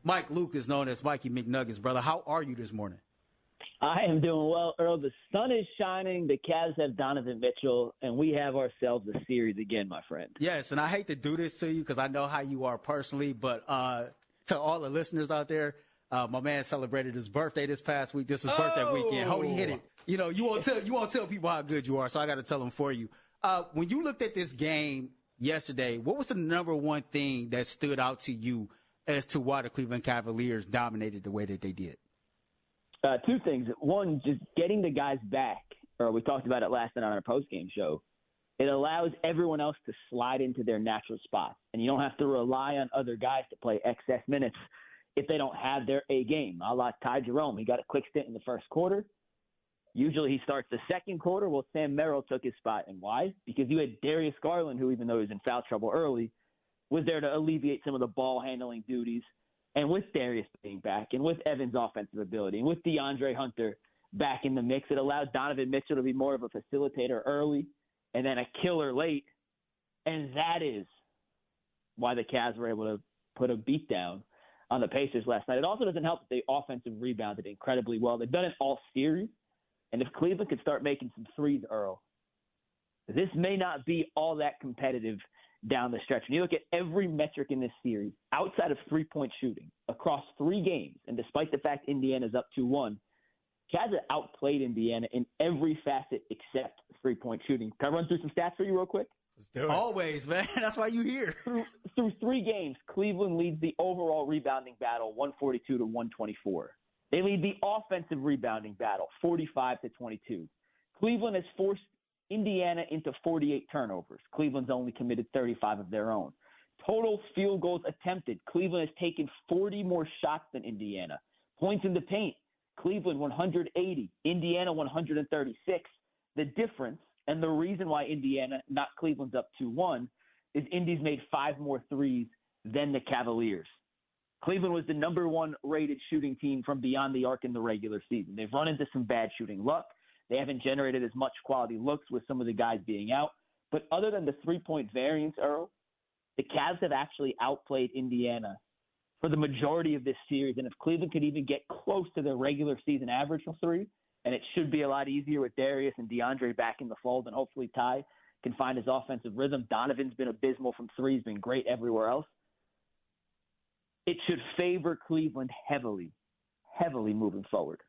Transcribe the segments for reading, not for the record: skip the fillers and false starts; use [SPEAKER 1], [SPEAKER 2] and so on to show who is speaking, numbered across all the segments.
[SPEAKER 1] Mike Luke is known as Mikey McNuggets, brother. How are you this morning?
[SPEAKER 2] I am doing well, Earl. The sun is shining. The Cavs have Donovan Mitchell, and we have ourselves a series again, my friend.
[SPEAKER 1] Yes, and I hate to do this to you because I know how you are personally, but to all the listeners out there, my man celebrated his birthday this past week. This is birthday weekend. Hody hit it. You know, you won't tell people how good you are, so I got to tell them for you. When you looked at this game yesterday, what was the number one thing that stood out to you as to why the Cleveland Cavaliers dominated the way that they did?
[SPEAKER 2] Two things. One, just getting the guys back, or we talked about it last night on our postgame show. It allows everyone else to slide into their natural spot, and you don't have to rely on other guys to play excess minutes if they don't have their A game. A la Ty Jerome. He got a quick stint in the first quarter. Usually he starts the second quarter. Well, Sam Merrill took his spot. And why? Because you had Darius Garland, who, even though he was in foul trouble early, was there to alleviate some of the ball handling duties. And with Darius being back, and with Evans' offensive ability, and with DeAndre Hunter back in the mix, it allowed Donovan Mitchell to be more of a facilitator early and then a killer late. And that is why the Cavs were able to put a beat down on the Pacers last night. It also doesn't help that they offensive rebounded incredibly well. They've done it all series. And if Cleveland could start making some threes, Earl, this may not be all that competitive down the stretch. When you look at every metric in this series, outside of three-point shooting, across 3 games, and despite the fact Indiana's up 2-1, Cavs have outplayed Indiana in every facet except three-point shooting. Can I run through some stats for you real quick?
[SPEAKER 1] Let's do it. Always, man. That's why you here.
[SPEAKER 2] Through 3 games, Cleveland leads the overall rebounding battle 142-124. They lead the offensive rebounding battle 45-22. Cleveland has forced Indiana into 48 turnovers. Cleveland's only committed 35 of their own. Total field goals attempted. Cleveland has taken 40 more shots than Indiana. Points in the paint. Cleveland 180, Indiana 136. The difference, and the reason why Indiana, not Cleveland's up 2-1, is Indy's made 5 more threes than the Cavaliers. Cleveland was the number 1 rated shooting team from beyond the arc in the regular season. They've run into some bad shooting luck. They haven't generated as much quality looks with some of the guys being out. But other than the 3-point variance, Earl, the Cavs have actually outplayed Indiana for the majority of this series. And if Cleveland could even get close to their regular season average from 3, and it should be a lot easier with Darius and DeAndre back in the fold, and hopefully Ty can find his offensive rhythm. Donovan's been abysmal from 3. He's been great everywhere else. It should favor Cleveland heavily moving forward.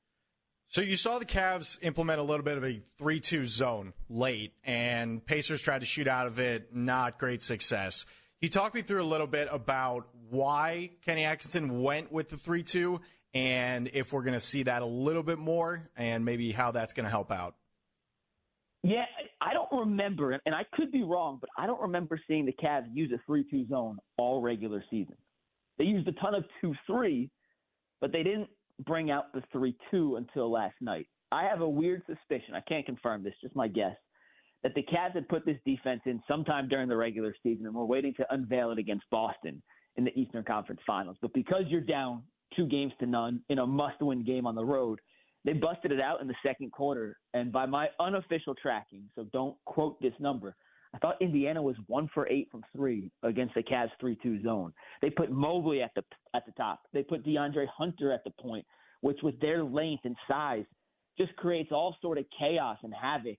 [SPEAKER 3] So you saw the Cavs implement a little bit of a 3-2 zone late, and Pacers tried to shoot out of it, not great success. Can you talk me through a little bit about why Kenny Atkinson went with the 3-2, and if we're going to see that a little bit more, and maybe how that's going to help out?
[SPEAKER 2] Yeah, I don't remember, and I could be wrong, but I don't remember seeing the Cavs use a 3-2 zone all regular season. They used a ton of 2-3, but they didn't bring out the 3-2 until last night. I have a weird suspicion, I can't confirm this, just my guess, that the Cavs had put this defense in sometime during the regular season and were waiting to unveil it against Boston in the Eastern Conference Finals. But because you're down 2-0 in a must-win game on the road, they busted it out in the second quarter. And by my unofficial tracking, so don't quote this number, I thought Indiana was 1 for 8 from 3 against the Cavs 3-2 zone. They put Mobley at the top. They put DeAndre Hunter at the point, which with their length and size just creates all sort of chaos and havoc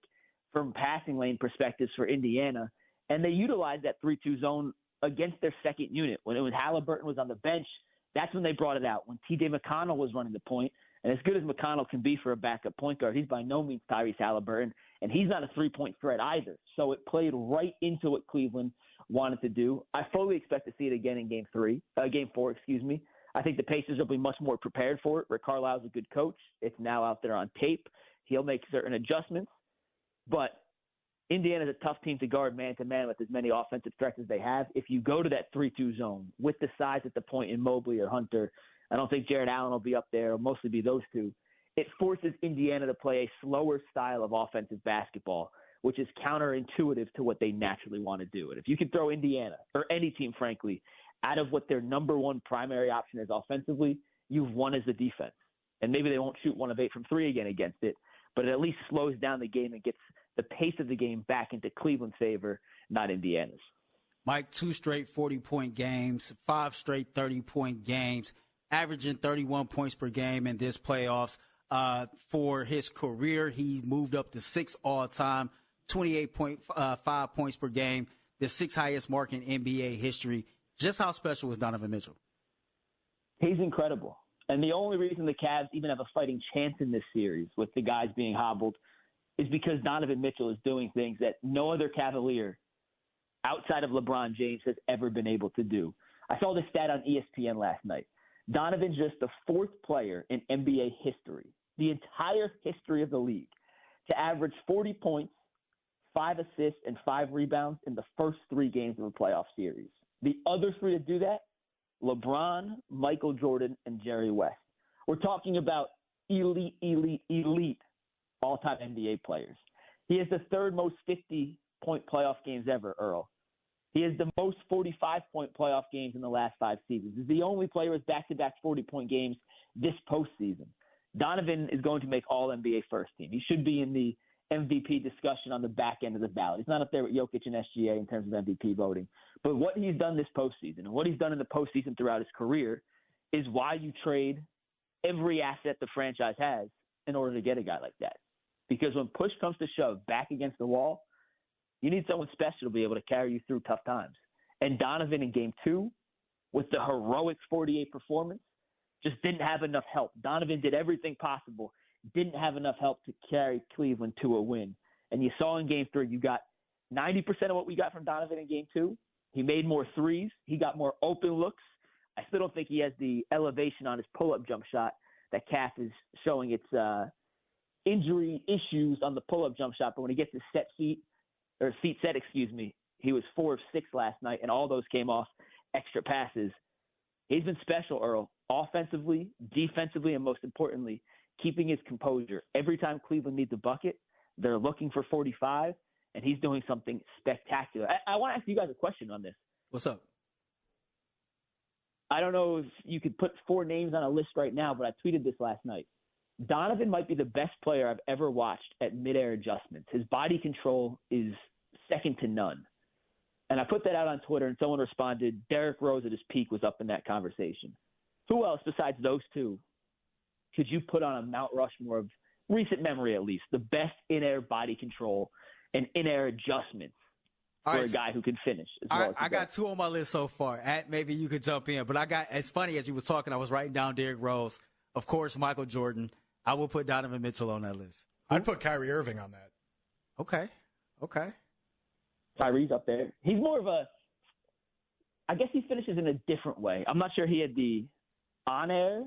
[SPEAKER 2] from passing lane perspectives for Indiana. And they utilized that 3-2 zone against their second unit. When it was Halliburton was on the bench, that's when they brought it out. When T.J. McConnell was running the point, and as good as McConnell can be for a backup point guard, he's by no means Tyrese Halliburton, and he's not a 3-point threat either. So it played right into what Cleveland wanted to do. I fully expect to see it again in Game 4. I think the Pacers will be much more prepared for it. Rick Carlisle's a good coach. It's now out there on tape. He'll make certain adjustments. But Indiana's a tough team to guard man-to-man with as many offensive threats as they have. If you go to that 3-2 zone with the size at the point in Mobley or Hunter, I don't think Jared Allen will be up there. It'll mostly be those two. It forces Indiana to play a slower style of offensive basketball, which is counterintuitive to what they naturally want to do. And if you can throw Indiana, or any team, frankly, out of what their number 1 primary option is offensively, you've won as a defense. And maybe they won't shoot 1 of 8 from 3 again against it, but it at least slows down the game and gets the pace of the game back into Cleveland's favor, not Indiana's.
[SPEAKER 1] Mike, 2 straight 40-point games, 5 straight 30-point games. averaging 31 points per game in this playoffs. For his career, he moved up to 6th all-time, 28.5 points per game, the 6th highest mark in NBA history. Just how special was Donovan Mitchell?
[SPEAKER 2] He's incredible. And the only reason the Cavs even have a fighting chance in this series with the guys being hobbled is because Donovan Mitchell is doing things that no other Cavalier outside of LeBron James has ever been able to do. I saw this stat on ESPN last night. Donovan's just the 4th player in NBA history, the entire history of the league, to average 40 points, 5 assists, and 5 rebounds in the first 3 games of a playoff series. The other 3 to do that, LeBron, Michael Jordan, and Jerry West. We're talking about elite all-time NBA players. He has the 3rd most 50-point playoff games ever, Earl. He has the most 45-point playoff games in the last 5 seasons. He's the only player with back-to-back 40-point games this postseason. Donovan is going to make All-NBA first team. He should be in the MVP discussion on the back end of the ballot. He's not up there with Jokic and SGA in terms of MVP voting. But what he's done this postseason and what he's done in the postseason throughout his career is why you trade every asset the franchise has in order to get a guy like that. Because when push comes to shove back against the wall, you need someone special to be able to carry you through tough times. And Donovan in Game 2, with the heroic 48 performance, just didn't have enough help. Donovan did everything possible, didn't have enough help to carry Cleveland to a win. And you saw in Game 3, you got 90% of what we got from Donovan in Game 2. He made more threes. He got more open looks. I still don't think he has the elevation on his pull-up jump shot that Calf is showing its injury issues on the pull-up jump shot. But when he gets his feet set, he was 4 of 6 last night, and all those came off extra passes. He's been special, Earl, offensively, defensively, and most importantly, keeping his composure. Every time Cleveland needs a bucket, they're looking for 45, and he's doing something spectacular. I want to ask you guys a question on this.
[SPEAKER 1] What's up?
[SPEAKER 2] I don't know if you could put 4 names on a list right now, but I tweeted this last night. Donovan might be the best player I've ever watched at midair adjustments. His body control is second to none. And I put that out on Twitter, and someone responded, Derrick Rose at his peak was up in that conversation. Who else besides those 2 could you put on a Mount Rushmore of recent memory, at least, the best in-air body control and in-air adjustments for a guy who can finish?
[SPEAKER 1] I got 2 on my list so far. Maybe you could jump in. But it's funny, as you were talking, I was writing down Derrick Rose, of course, Michael Jordan. I will put Donovan Mitchell on that list.
[SPEAKER 3] I'd put Kyrie Irving on that.
[SPEAKER 1] Okay.
[SPEAKER 2] Kyrie's up there. He's more of I guess he finishes in a different way. I'm not sure he had the on-air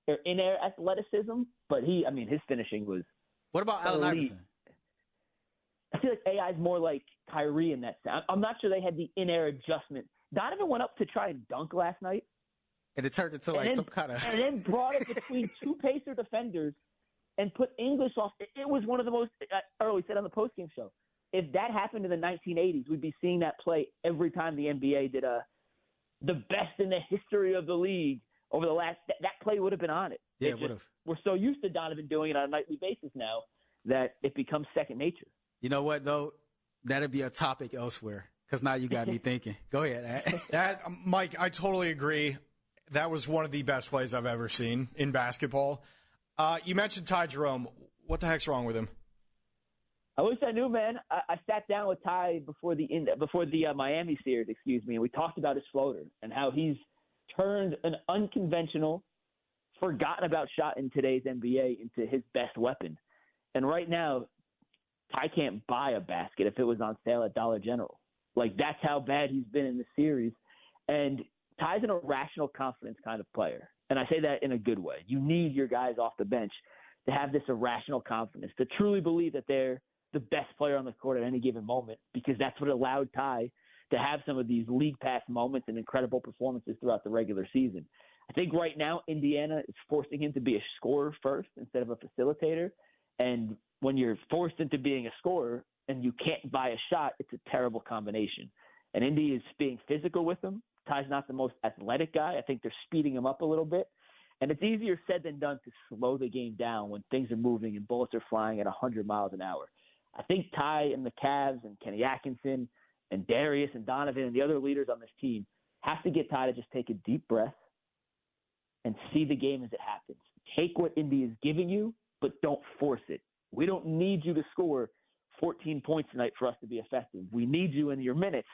[SPEAKER 2] or in-air athleticism, but his finishing was
[SPEAKER 1] What about Allen Iverson?
[SPEAKER 2] I feel like AI is more like Kyrie in that sense. I'm not sure they had the in-air adjustment. Donovan went up to try and dunk last night.
[SPEAKER 1] And it turned into some kind of...
[SPEAKER 2] And then brought it between 2 Pacer defenders and put English off. It was one of the most... Early said on the postgame show, if that happened in the 1980s, we'd be seeing that play every time the NBA did the best in the history of the league over the last... That play would have been on it.
[SPEAKER 1] Yeah, it would have.
[SPEAKER 2] We're so used to Donovan doing it on a nightly basis now that it becomes second nature.
[SPEAKER 1] You know what, though? That'd be a topic elsewhere, because now you got me thinking. Go ahead.
[SPEAKER 3] Mike, I totally agree. That was one of the best plays I've ever seen in basketball. You mentioned Ty Jerome. What the heck's wrong with him?
[SPEAKER 2] I wish I knew, man. I sat down with Ty before the Miami series, and we talked about his floater and how he's turned an unconventional, forgotten about shot in today's NBA into his best weapon. And right now, Ty can't buy a basket if it was on sale at Dollar General. Like, that's how bad he's been in the series. And Ty's an irrational confidence kind of player. And I say that in a good way. You need your guys off the bench to have this irrational confidence, to truly believe that they're the best player on the court at any given moment, because that's what allowed Ty to have some of these league pass moments and incredible performances throughout the regular season. I think right now Indiana is forcing him to be a scorer first instead of a facilitator. And when you're forced into being a scorer and you can't buy a shot, it's a terrible combination. And Indy is being physical with him. Ty's not the most athletic guy. I think they're speeding him up a little bit. And it's easier said than done to slow the game down when things are moving and bullets are flying at 100 miles an hour. I think Ty and the Cavs and Kenny Atkinson and Darius and Donovan and the other leaders on this team have to get Ty to just take a deep breath, and see the game as it happens. Take what Indy is giving you, but don't force it. We don't need you to score 14 points tonight for us to be effective. We need you in your minutes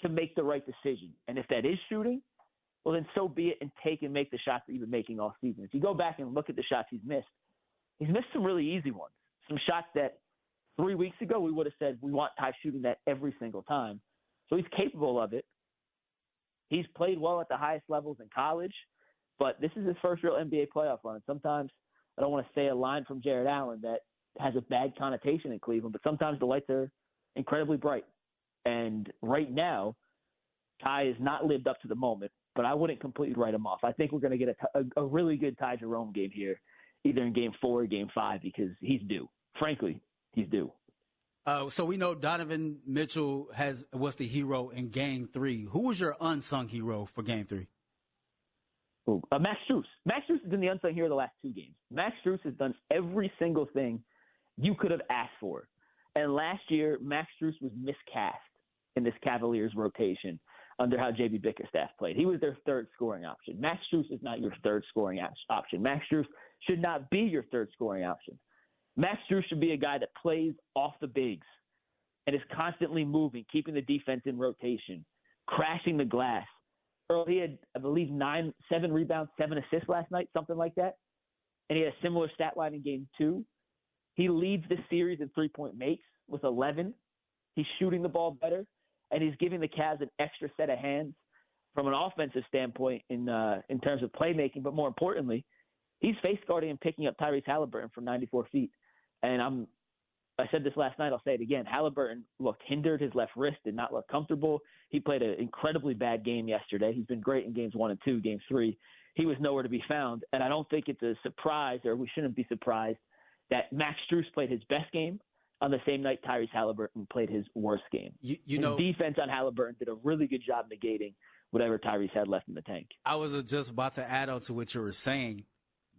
[SPEAKER 2] to make the right decision. And if that is shooting, well, then so be it, and take and make the shots that you've been making all season. If you go back and look at the shots he's missed some really easy ones, some shots that 3 weeks ago we would have said we want Ty shooting that every single time. So he's capable of it. He's played well at the highest levels in college, but this is his first real NBA playoff run. Sometimes I don't want to say a line from Jared Allen that has a bad connotation in Cleveland, but sometimes the lights are incredibly bright. And right now, Ty has not lived up to the moment, but I wouldn't completely write him off. I think we're going to get a really good Ty Jerome game here, either in Game 4 or Game 5, because he's due. Frankly, he's due.
[SPEAKER 1] So we know Donovan Mitchell was the hero in Game 3. Who was your unsung hero for Game 3?
[SPEAKER 2] Max Strus. Max Strus has been the unsung hero the last 2 games. Max Strus has done every single thing you could have asked for. And last year, Max Strus was miscast in this Cavaliers rotation under how J.B. Bickerstaff played. He was their third scoring option. Max Strus is not your third scoring option. Max Strus should not be your third scoring option. Max Strus should be a guy that plays off the bigs and is constantly moving, keeping the defense in rotation, crashing the glass. Earl, he had, I believe, 7 rebounds, 7 assists last night, something like that. And he had a similar stat line in Game 2. He leads the series in three-point makes with 11. He's shooting the ball better, and he's giving the Cavs an extra set of hands from an offensive standpoint in terms of playmaking. But more importantly, he's face guarding and picking up Tyrese Halliburton from 94 feet. And I said this last night, I'll say it again. Halliburton looked hindered. His left wrist did not look comfortable. He played an incredibly bad game yesterday. He's been great in Games 1 and 2. Game 3, he was nowhere to be found. And I don't think it's a surprise, or we shouldn't be surprised, that Max Strus played his best game on the same night Tyrese Halliburton played his worst game.
[SPEAKER 1] You know,
[SPEAKER 2] defense on Halliburton did a really good job negating whatever Tyrese had left in the tank.
[SPEAKER 1] I was just about to add on to what you were saying.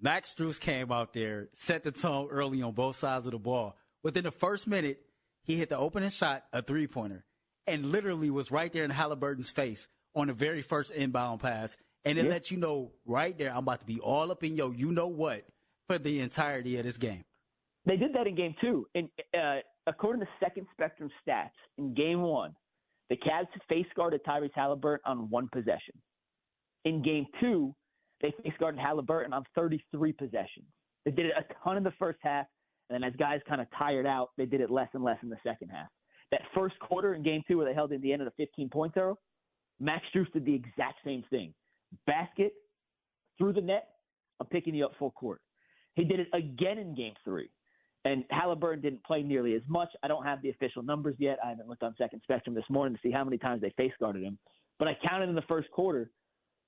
[SPEAKER 1] Max Strus came out there, set the tone early on both sides of the ball. Within the first minute, he hit the opening shot, a three-pointer, and literally was right there in Halliburton's face on the very first inbound pass. And it let you know right there, I'm about to be all up in your you-know-what for the entirety of this game.
[SPEAKER 2] They did that in Game 2. And according to Second Spectrum stats, in Game 1, the Cavs face guarded Tyrese Halliburton on 1 possession. In Game 2, they face guarded Halliburton on 33 possessions. They did it a ton in the first half, and then as guys kind of tired out, they did it less and less in the second half. That first quarter in Game 2 where they held in the end of the 15-point arrow, Max Strus did the exact same thing. Basket, through the net, I'm picking you up full court. He did it again in Game 3. And Halliburton didn't play nearly as much. I don't have the official numbers yet. I haven't looked on Second Spectrum this morning to see how many times they face guarded him. But I counted in the first quarter,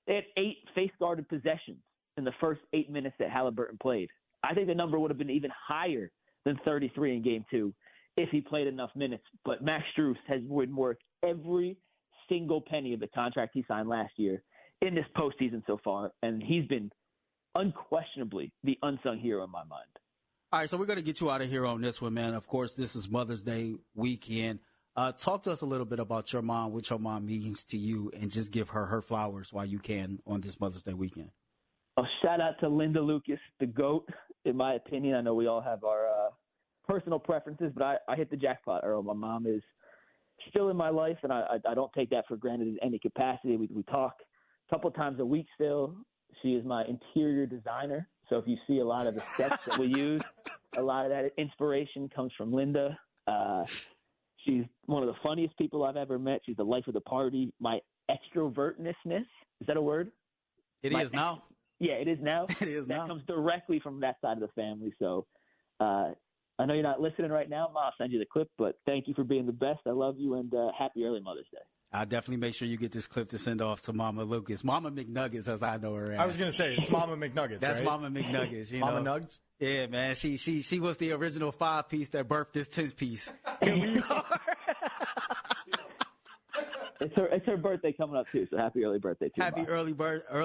[SPEAKER 2] they had 8 face guarded possessions in the first 8 minutes that Halliburton played. I think the number would have been even higher than 33 in Game 2 if he played enough minutes. But Max Strus has been worth every single penny of the contract he signed last year in this postseason so far. And he's been unquestionably the unsung hero in my mind.
[SPEAKER 1] All right, so we're going to get you out of here on this one, man. Of course, this is Mother's Day weekend. Talk to us a little bit about your mom, what your mom means to you, and just give her flowers while you can on this Mother's Day weekend.
[SPEAKER 2] A shout out to Linda Lucas, the GOAT, in my opinion. I know we all have our personal preferences, but I hit the jackpot, Earl. My mom is still in my life, and I don't take that for granted in any capacity. We talk a couple times a week still. She is my interior designer. So if you see a lot of the steps that we use, a lot of that inspiration comes from Linda. She's one of the funniest people I've ever met. She's the life of the party. My extrovertness, is that a word?
[SPEAKER 1] It is now.
[SPEAKER 2] Yeah, it is now.
[SPEAKER 1] It is now.
[SPEAKER 2] That comes directly from that side of the family. So I know you're not listening right now, Ma. I'll send you the clip, but thank you for being the best. I love you, and happy early Mother's Day.
[SPEAKER 1] I'll definitely make sure you get this clip to send off to Mama Lucas. Mama McNuggets, as I know her as.
[SPEAKER 3] I was going to say, it's Mama McNuggets,
[SPEAKER 1] That's
[SPEAKER 3] right?
[SPEAKER 1] Mama McNuggets, you
[SPEAKER 3] Mama
[SPEAKER 1] know.
[SPEAKER 3] Nugs?
[SPEAKER 1] Yeah, man. She was the original 5-piece that birthed this 10-piece. Here we are.
[SPEAKER 2] It's her birthday coming up, too, so happy early birthday, too.
[SPEAKER 1] Happy
[SPEAKER 2] Ma.
[SPEAKER 1] early birthday.